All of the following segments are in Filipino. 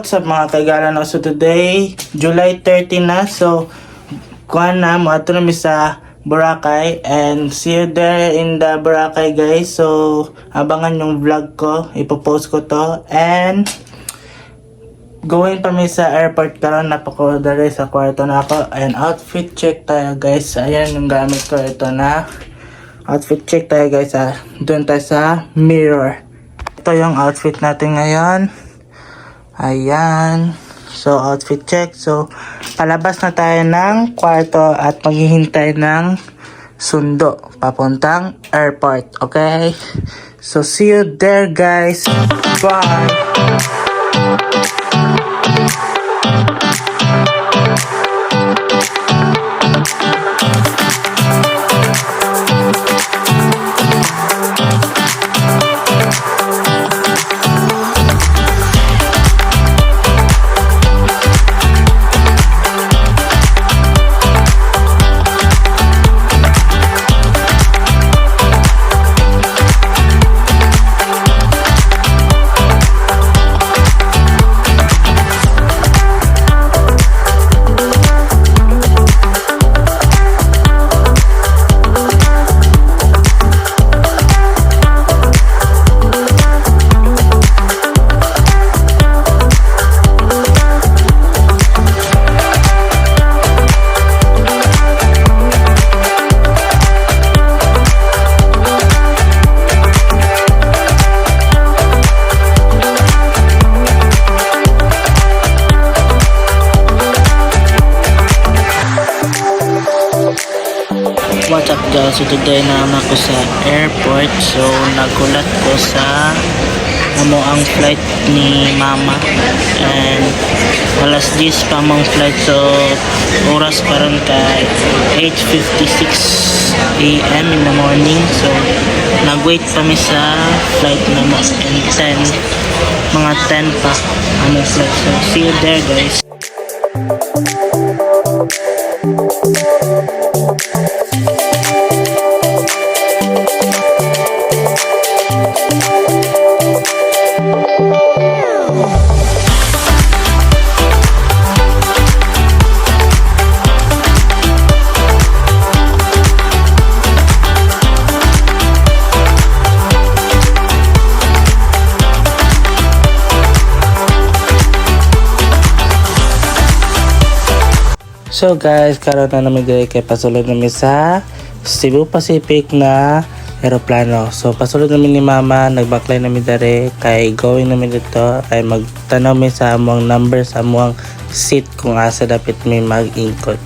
what's up mga kaigalan? So today, July 30 na. So, kuha na, maato na mi sa Boracay. And see you there in the Boracay guys. So, abangan yung vlog ko. Ipopost ko to. And, going pa mi sa airport karon, napako dali sa kwarto na ako. And outfit check tayo guys. Ayan yung gamit ko. Ito na. Outfit check tayo guys. Doon tayo sa mirror. Ito yung outfit natin ngayon. Ayan. So, outfit check. So, palabas na tayo ng kwarto at maghihintay ng sundo papuntang airport. Okay? So, see you there guys. Bye! What's up guys? So today naman ako sa airport. So nagulat ko sa ang flight ni mama. And alas 10 pa mong flight. So oras karon kay 8:56 AM in the morning. So nag-wait kami sa flight na mo. And 10 mga 10 pa among flight. So see you there guys. So guys, karon na namin diri kay pasulod namin sa Cebu Pacific na aeroplano. So pasulod namin ni mama, nagbaklay namin diri kay going namin dito ay magtanaw mi sa among number sa among seat kung asa dapat may mag-ingkot.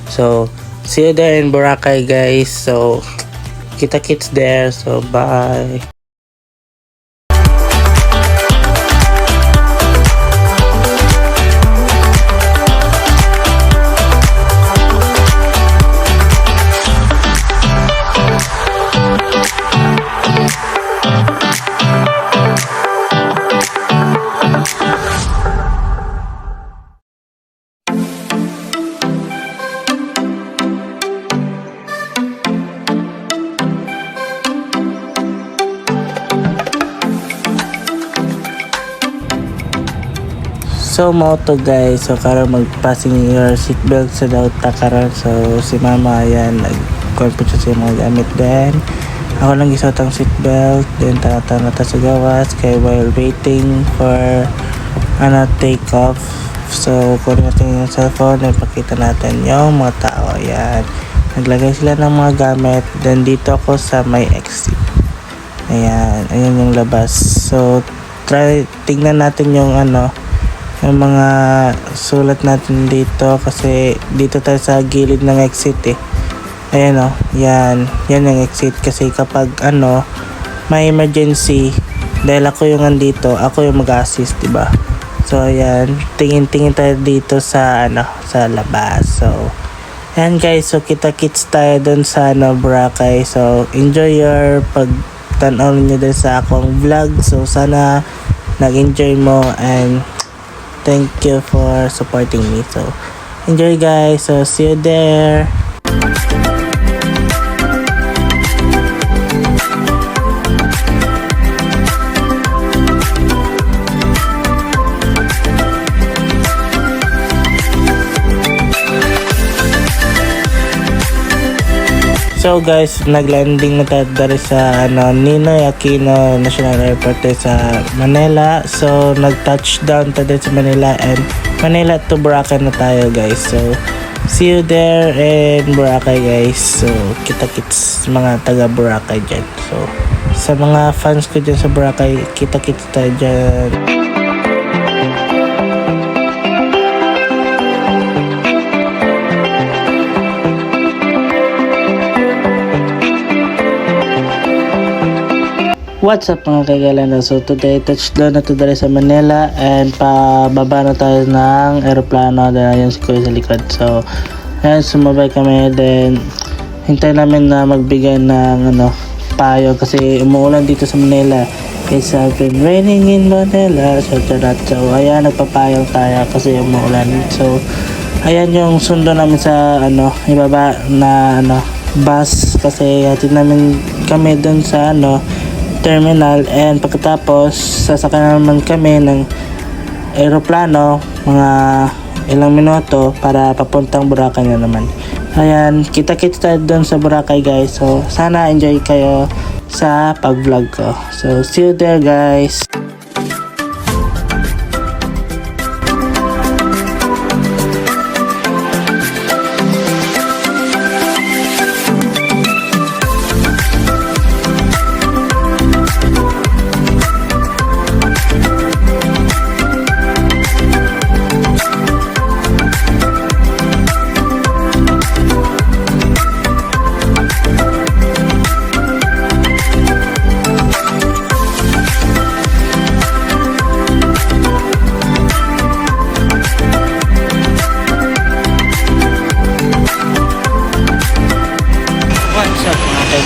So see you there in Boracay guys. So kita-kits there. So bye. So mo to guys, so karon magpassing your seatbelt sa daw takaran. So si mama ayan nag-confirm siya sa mga gamit din. Ako lang isuot ang seatbelt, then tana ta sa gawas kay while waiting for take off. So kunin natin yung cellphone, ipakita natin yung mga tao. Ayan, naglagay sila ng mga gamit. Then dito ako sa may exit. Ayan yung labas. So tingnan natin yung yung mga sulat natin dito kasi dito tayo sa gilid ng exit Ayan yan yung exit kasi kapag may emergency, dahil ako yung andito, ako yung mag-assist, diba? So ayan, tingin tayo dito sa sa labas. So ayan guys, so kita-kits tayo dun sa Boracay. So enjoy your pagtanaw niyo din sa akong vlog. So sana nag-enjoy mo and thank you for supporting me. So enjoy guys. So see you there. So guys, naglanding na tayo dari sa Ninoy Aquino National Airport sa Manila. So nag-touchdown tayo sa Manila, and Manila to Boracay na tayo guys. So see you there in Boracay guys. So kita-kits mga taga Boracay dyan. So sa mga fans ko dyan sa Boracay, kita-kits tayo dyan. What's up mga kaigalana? So today touchdown na to dali sa Manila, and pababa na tayo ng aeroplano. Dahil yun si Kuya sa likod. So ayan, sumabay kami. Then hintay namin na magbigay ng payo kasi umuulan dito sa Manila. It's been raining in Manila. So ayan, nagpapayong tayo kasi umuulan. So ayan yung sundo namin sa ibaba na bus, kasi hatid namin kami dun sa terminal, and pagkatapos sasakay naman kami ng aeroplano mga ilang minuto para papuntang Boracay na naman. Ayan, kita-kits tayo doon sa Boracay guys. So sana enjoy kayo sa pag-vlog ko. So see you there guys.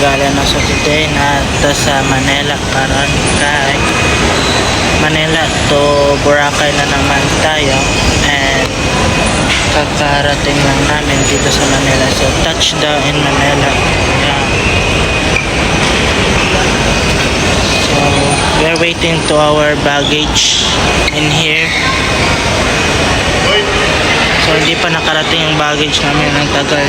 Gala na sa today na sa Manila karon, kay Manila to Boracay na naman tayo, and kakarating lang namin dito sa Manila. So touchdown in Manila. Yeah. So we're waiting to our baggage in here. So hindi pa nakarating yung baggage namin ng tagal.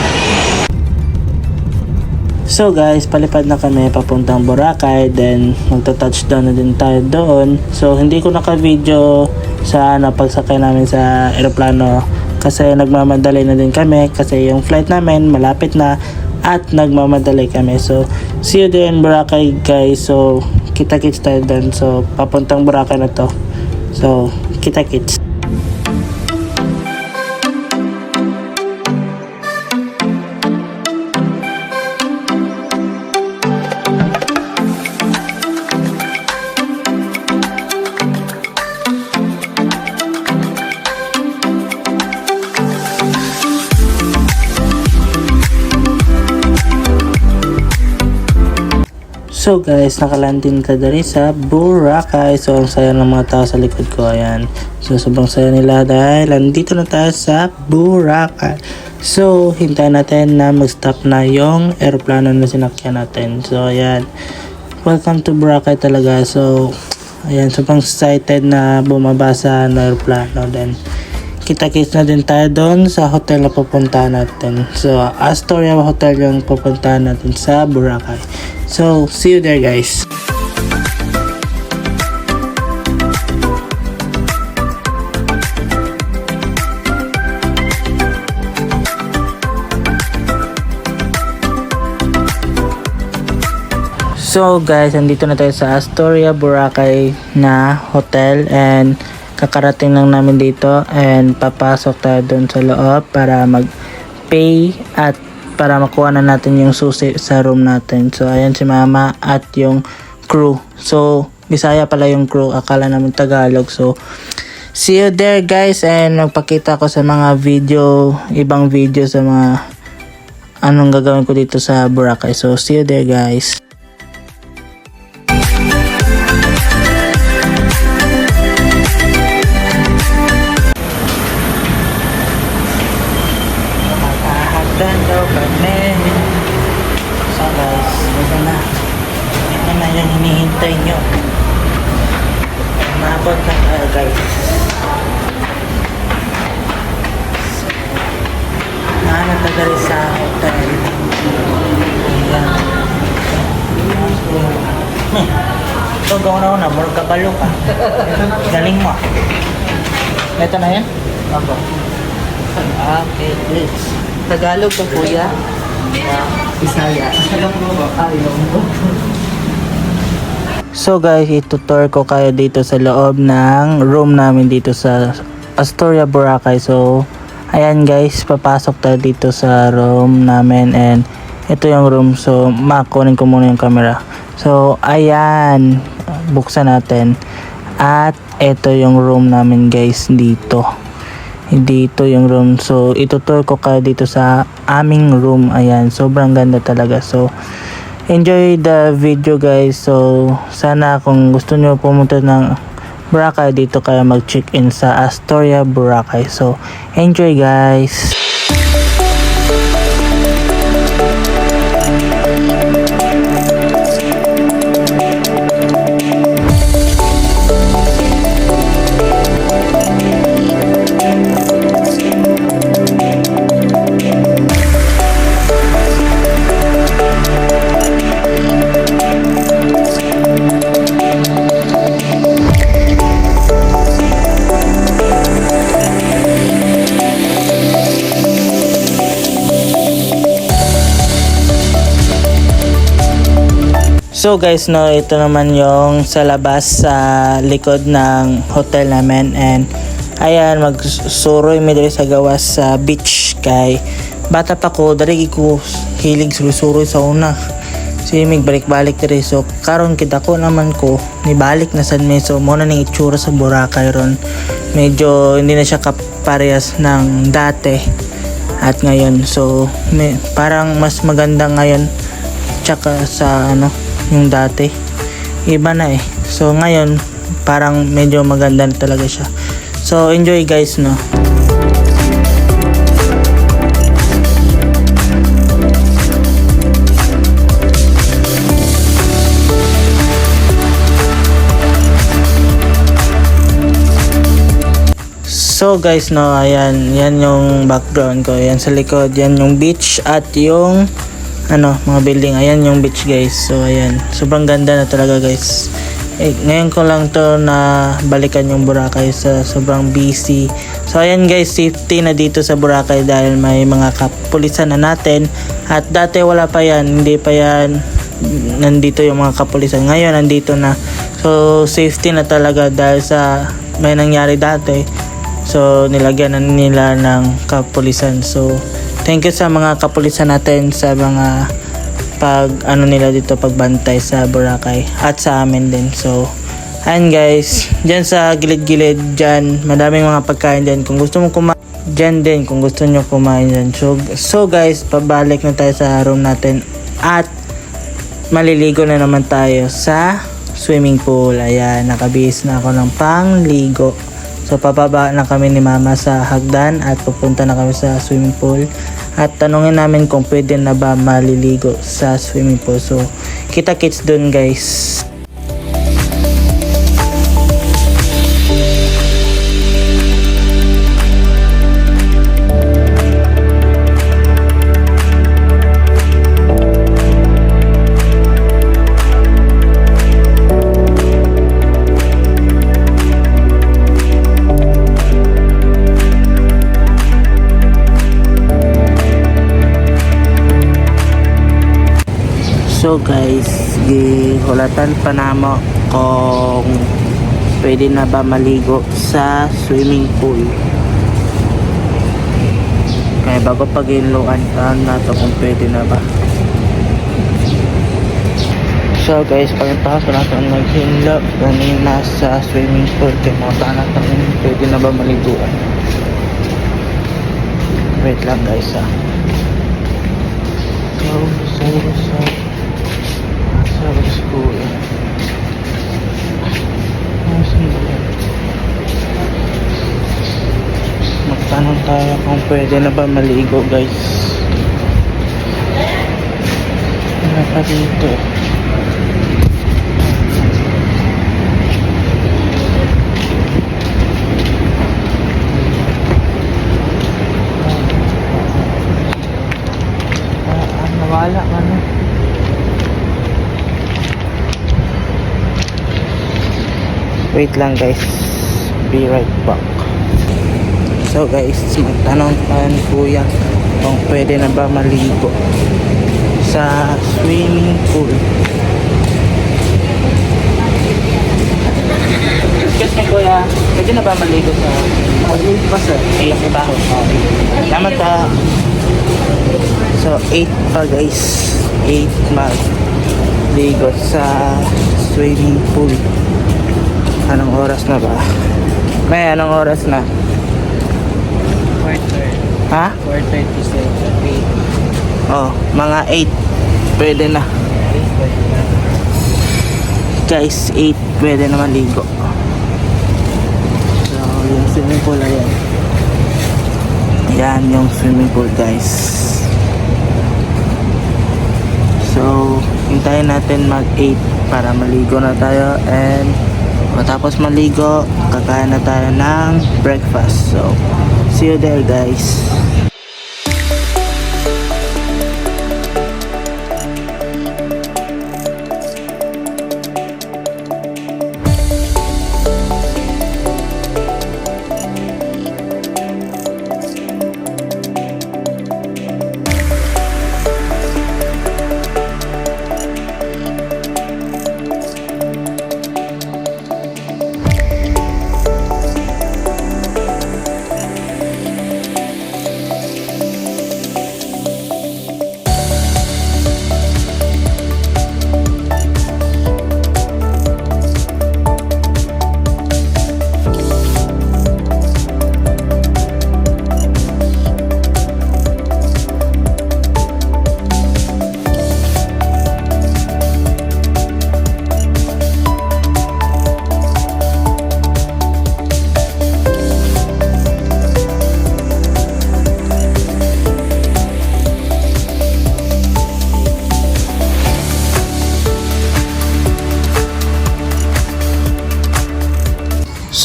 So guys, palipad na kami papuntang Boracay, then magta-touchdown na din tayo doon. So hindi ko naka-video sa pagsakay namin sa eroplano kasi nagmamadali na din kami, kasi yung flight namin malapit na at nagmamadali kami. So see you there in Boracay guys. So kita-kits tayo doon. So papuntang Boracay na to. So kita-kits. So guys, nakalandin ka dali sa Boracay. So ang saya ng mga tao sa likod ko, ayan. So sobrang saya nila dahil nandito na tayo sa Boracay. So hintayin natin na mag-stop na yung aeroplano na sinakyan natin. So ayan, welcome to Boracay talaga. So ayan, sobrang excited na bumaba sa aeroplano. Then kita-kits na din tayo doon sa hotel na pupuntahan natin. So Astoria Hotel yung pupuntahan natin sa Boracay. So see you there guys. So guys, andito na tayo sa Astoria Boracay na hotel, and kakarating lang namin dito, and papasok tayo doon sa loob para mag-pay at para makuha na natin yung susi sa room natin. So ayan si mama at yung crew. So Bisaya pala yung crew, akala namin Tagalog. So see you there guys, and magpakita ko sa mga video, ibang video sa mga anong gagawin ko dito sa Boracay. So see you there guys. Hagdan daw kami. So guys, ito na. Ito na yung hinihintay nyo. Maabot na tayo guys. Nahanap na sa hotel. Yan. So, gawin na, more kabalo ka. Galing mo. Ito na yan? Opo. Okay. Tagalog ka, kuya? Bisaya. Ilonggo. So guys, itutour ko kayo dito sa loob ng room namin dito sa Astoria, Boracay. So, ayan guys, papasok tayo dito sa room namin and ito yung room. So, makunin ko muna yung camera. So, ayan, buksan natin. At ito yung room namin guys dito. Dito yung room. So, itutour ko kayo dito sa aming room. Ayan, sobrang ganda talaga. So, enjoy the video guys. So, sana kung gusto nyo pumunta ng Boracay, dito kayo mag-check-in sa Astoria, Boracay. So, enjoy guys. So guys, no, ito naman yung sa labas sa likod ng hotel namin and ayan, magsuroy mi diri sa gawas sa beach kay bata pa ko, dari ko hilig suroy sa una. Si mig balik-balik diri. So karon kita ko naman ko nibalik na sad mi. So mo na ning itsura sa Boracay ron. Medyo hindi na siya kaparehas ng dati at ngayon. So parang mas maganda ngayon tsaka sa yung dati iba na eh. So ngayon parang medyo maganda na talaga siya. So enjoy guys, no. So guys, no, ayan, yan yung background ko. Yan sa likod, yan yung beach at yung mga building. Ayan yung beach guys. So ayan, sobrang ganda na talaga guys. Ngayon ko lang to na balikan yung Boracay sa sobrang busy. So ayan guys, safety na dito sa Boracay dahil may mga kapulisan na natin. At dati wala pa yan, hindi pa yan nandito yung mga kapulisan. Ngayon nandito na. So safety na talaga dahil sa may nangyari dati. So nilagyan na nila ng kapulisan. So thank you sa mga kapulisan natin sa mga nila dito pagbantay sa Boracay at sa amin din. So ayan guys, dyan sa gilid-gilid dyan, madaming mga pagkain dyan. Kung gusto mo kumain dyan din, kung gusto nyo kumain dyan. So guys, pabalik na tayo sa room natin at maliligo na naman tayo sa swimming pool. Ayan, nakabihis na ako ng pangligo. So papaba na kami ni mama sa hagdan at pupunta na kami sa swimming pool at tanungin namin kung pwede na ba maliligo sa swimming pool. So kita-kits dun guys. So guys, gihulatan pa namo kung pwede na ba maligo sa swimming pool. Kaya bago pag-iluan na to kung pwede na ba. So guys, pagkatapos na ito nag-hinlo kanina sa swimming pool, kaya mga tanong kung pwede na ba maliguan. Wait lang guys So school. Magtanong tayo kung pwede na ba maligo guys. Ano pa dito? Nawala ka na. Wait lang guys. Be right back. So guys, magtanong tayo ni kuya kung pwede na ba maligo sa swimming pool. Excuse me kuya, pwede na ba maligo sa 8 pa sir? 8 pa? Salamat ka. So 8 pa guys. 8 maligo sa swimming pool. Anong oras na ba? May anong oras na? 4:30. Ha? 4:37. Oh, mga 8 pwede na. Guys, 8 pwede na maligo. So, yung swimming pool na yan. Yan yung swimming pool guys. So, hintayin natin mag 8 para maligo na tayo, and matapos maligo, kakain na tayo ng breakfast. So, see you there guys.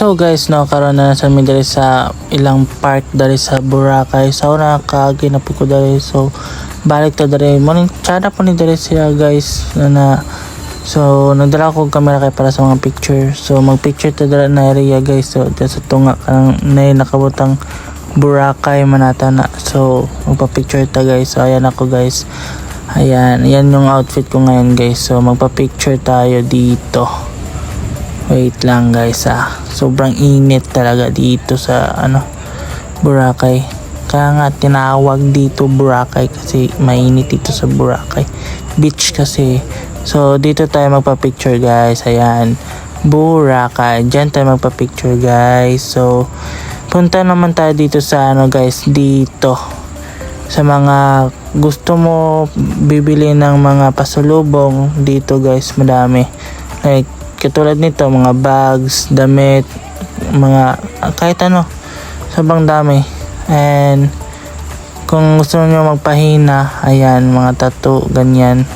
So guys, no, karon na sa mi diri sa ilang park diri sa Boracay. So nakaginapo ko diri. So balik ta diri. Morning tsada po ni diri siya guys na so nagdala ko og camera kay para sa mga picture. So mag-picture ta diri na area guys. So dito sa tunga kanang nay nakabutang Boracay manata na. So magpa-picture ta guys. So ayan ako guys. Ayan yung outfit ko ngayon guys. So magpa-picture tayo dito. Wait lang guys sobrang init talaga dito sa Boracay. Kaya nga tinawag dito Boracay kasi mainit dito sa Boracay beach kasi. So dito tayo magpa-picture guys. Ayan, Boracay. Diyan tayo magpa-picture guys. So punta naman tayo dito sa guys, dito sa mga gusto mo bibili ng mga pasalubong dito guys, madami. Like katulad nito, mga bags, damit, mga kahit sobrang dami. And kung gusto niyo magpahina, ayan, mga tattoo, ganyan.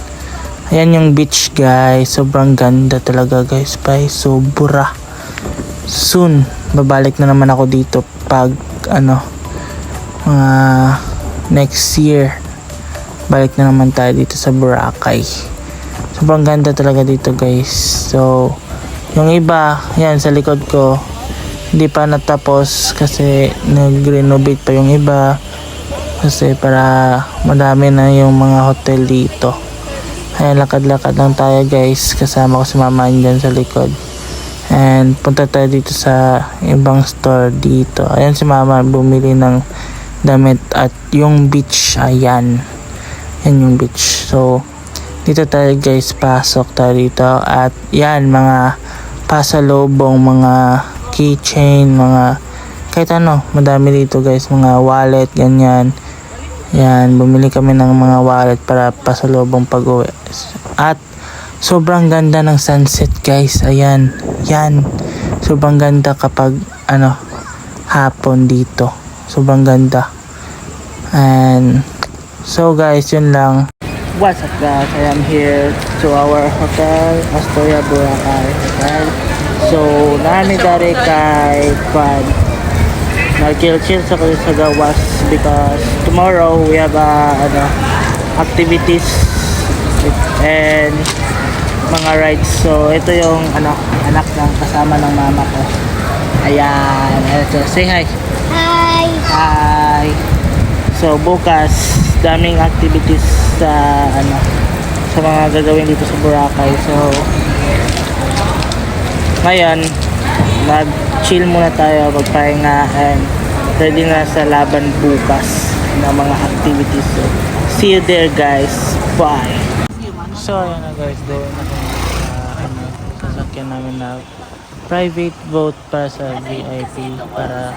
Ayan yung beach guys, sobrang ganda talaga guys, bye, sobra. Soon babalik na naman ako dito pag mga next year. Balik na naman tayo dito sa Boracay. Sobrang ganda talaga dito guys. So yung iba, yan sa likod ko, hindi pa natapos kasi nag-renovate pa yung iba kasi para madami na yung mga hotel dito. Ayan, lakad-lakad lang tayo guys, kasama ko si mama dyan sa likod. And punta tayo dito sa ibang store dito. Ayan si mama bumili ng damit at yung beach, ayan yung beach. So dito tayo guys, pasok tayo dito at yan, mga pasalubong, mga keychain, mga kahit madami dito guys, mga wallet, ganyan. Yan, bumili kami ng mga wallet para pasalubong pag-uwi. At sobrang ganda ng sunset guys, ayan, yan, sobrang ganda kapag hapon dito, sobrang ganda. And so guys, yun lang. What's up guys, I am here to our hotel, Astoria Boracay Hotel. So nani dari kay Kwan, nag-chill sa gawas because tomorrow we have activities and mga rides. So ito yung anak ng kasama ng mama ko. Ayan, ito. Say hi. Hi! Hi. So bukas daming activities sa sa mga gagawin dito sa Boracay. So ngayon mag-chill muna tayo, magpahinga, and ready na sa laban bukas ng mga activities. So see you there guys. Bye. So ayan na guys, doon na kami sa sasakyan namin na private boat para sa VIP, para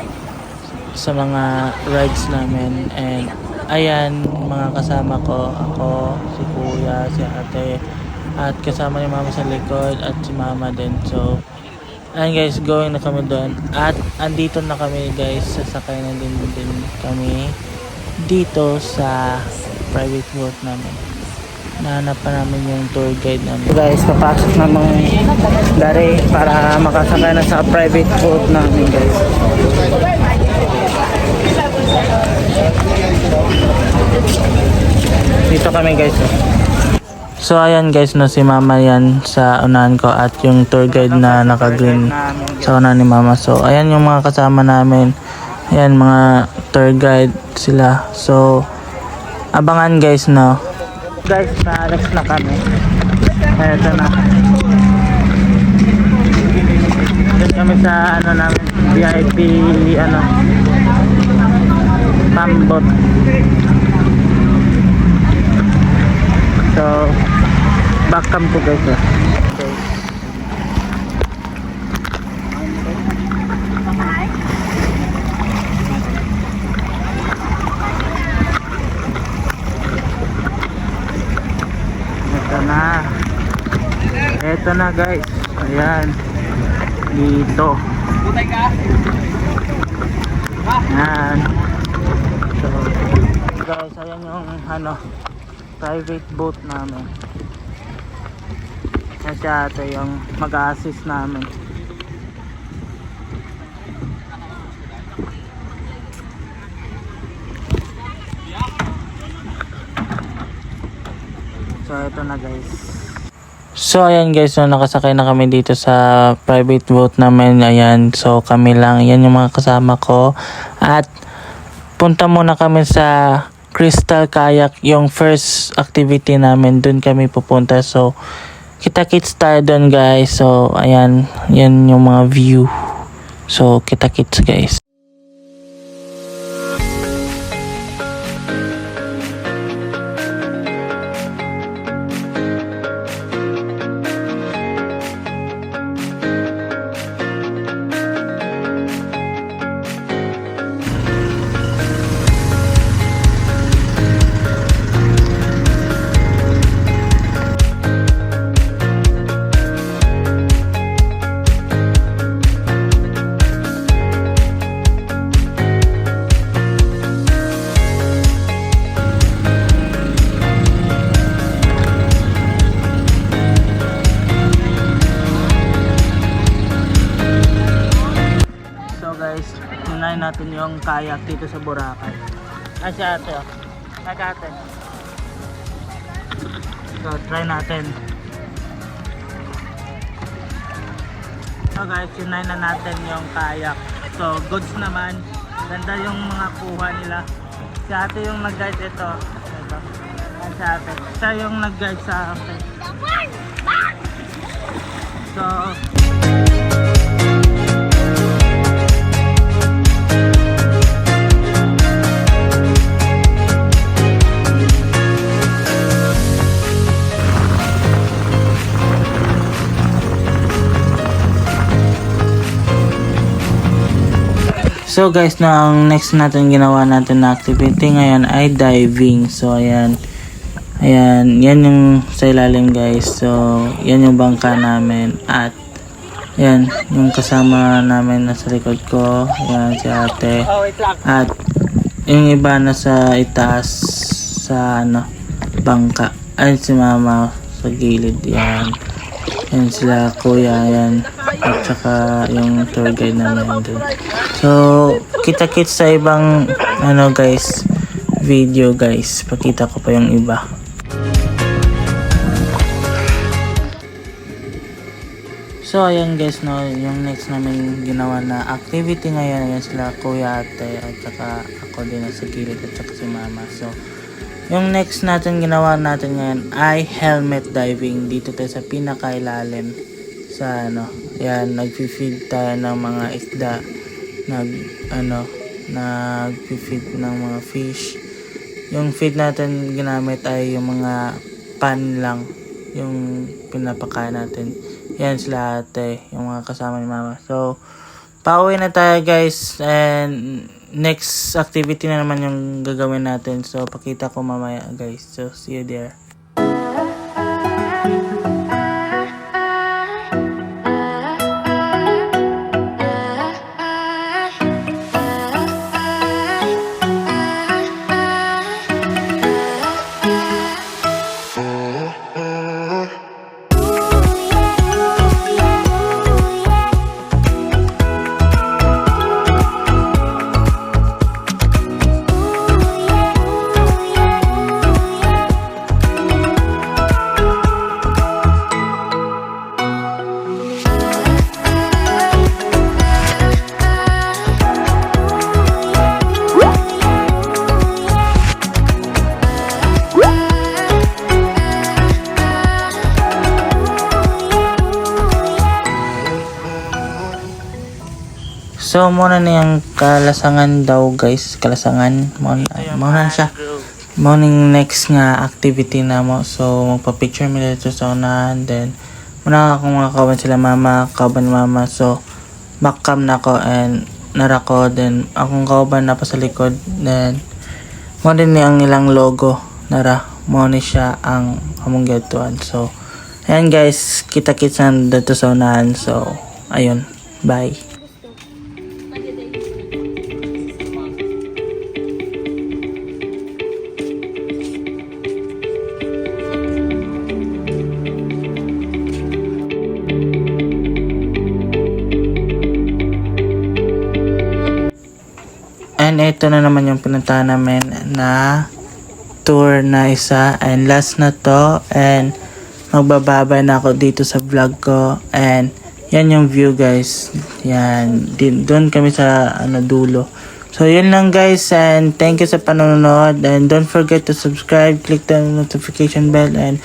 sa mga rides namin. And ayan, mga kasama ko, ako, si kuya, si ate, at kasama ni mama sa likod, at si mama din. So ayan guys, going na kami doon, at andito na kami guys, sasakay na din kami dito sa private boat namin. Nahanap pa namin yung tour guide namin. Guys, papasok na mga dari para makasakay na sa private boat namin guys. Dito kami guys. So ayan guys, no, si mama yan sa unahan ko, at yung tour guide na naka-green sa unahan ni mama. So ayan yung mga kasama namin. Ayan, mga tour guide sila. So abangan guys, no. Guys, na-alex na kami. Eto na. Doon kami sa namin, VIP pambot. So back cam to guys. Okay. Ito na guys, ayan, dito, ayan. So guys, ayan yung private boat namin. Kasi ate yung mag-assist namin. So ito na guys. So ayan guys, so nakasakay na kami dito sa private boat namin. Ayan, so kami lang, yan yung mga kasama ko, at punta muna kami sa Crystal Kayak, yung first activity namin. Dun kami pupunta. So kita-kits tayo dun guys. So ayan, yan yung mga view. So kita-kits guys. Unahin natin yung kayak dito sa Boracay. Ay si ate, oh. Hi ate. So try natin. So guys, unahin na natin yung kayak. So goods naman. Ganda yung mga kuha nila. Si ate yung nag-guide ito. Ito. Ay si ate. Siya yung nag-guide sa akin. So So guys, na ang next natin ginawa natin na activity ngayon ay diving. So ayan. Ayan, yan yung sa ilalim guys. So yan yung bangka namin, at yan yung kasama namin nasa likod ko. Ayan si ate. At yung iba na sa itaas sa bangka. Ayun si mama sa gilid. Yan. Yan sila kuya, yan. At saka yung tour guide namin dun. So kita-kits sa ibang guys, video guys. Pakita ko pa yung iba. So ayan guys, no, yung next namin ginawa na activity ngayon, ayan sila kuya, ate, at saka ako din sa gilid at saka si mama. So yung next natin ginawa natin ngayon ay helmet diving. Dito tayo sa pinakailalim sa yan, nagfi-feed tayo ng mga isda, nagfi-feed ng mga fish. Yung feed natin ginamit ay yung mga pan lang, yung pinapakain natin. Yan sila ate, yung mga kasama ni mama. So, pauwi na tayo guys. And next activity na naman yung gagawin natin. So, pakita ko mamaya guys. So, see you there. So, muna na yung kalasangan daw guys. Kalasangan. Muna siya. Morning next nga activity na mo. So, magpa-picture mo dito sa unahan. Then, muna akong mga kawan sila mama, kawan mama. So, backcam na ako and narako. Then, akong kawan na pa sa likod. Then, mo din ang ilang logo. Nara, mo ni siya ang among gatuan. So, ayan guys. Kita-kits na dito sa unahan. So, ayun. Bye. And ito na naman yung pinuntahan namin na tour na isa. And last na to. And magbababay na ako dito sa vlog ko. And yan yung view guys. Yan. Doon kami sa dulo. So yun lang guys. And thank you sa panonood. And don't forget to subscribe. Click the notification bell. And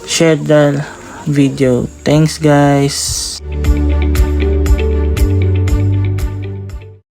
share the video. Thanks guys.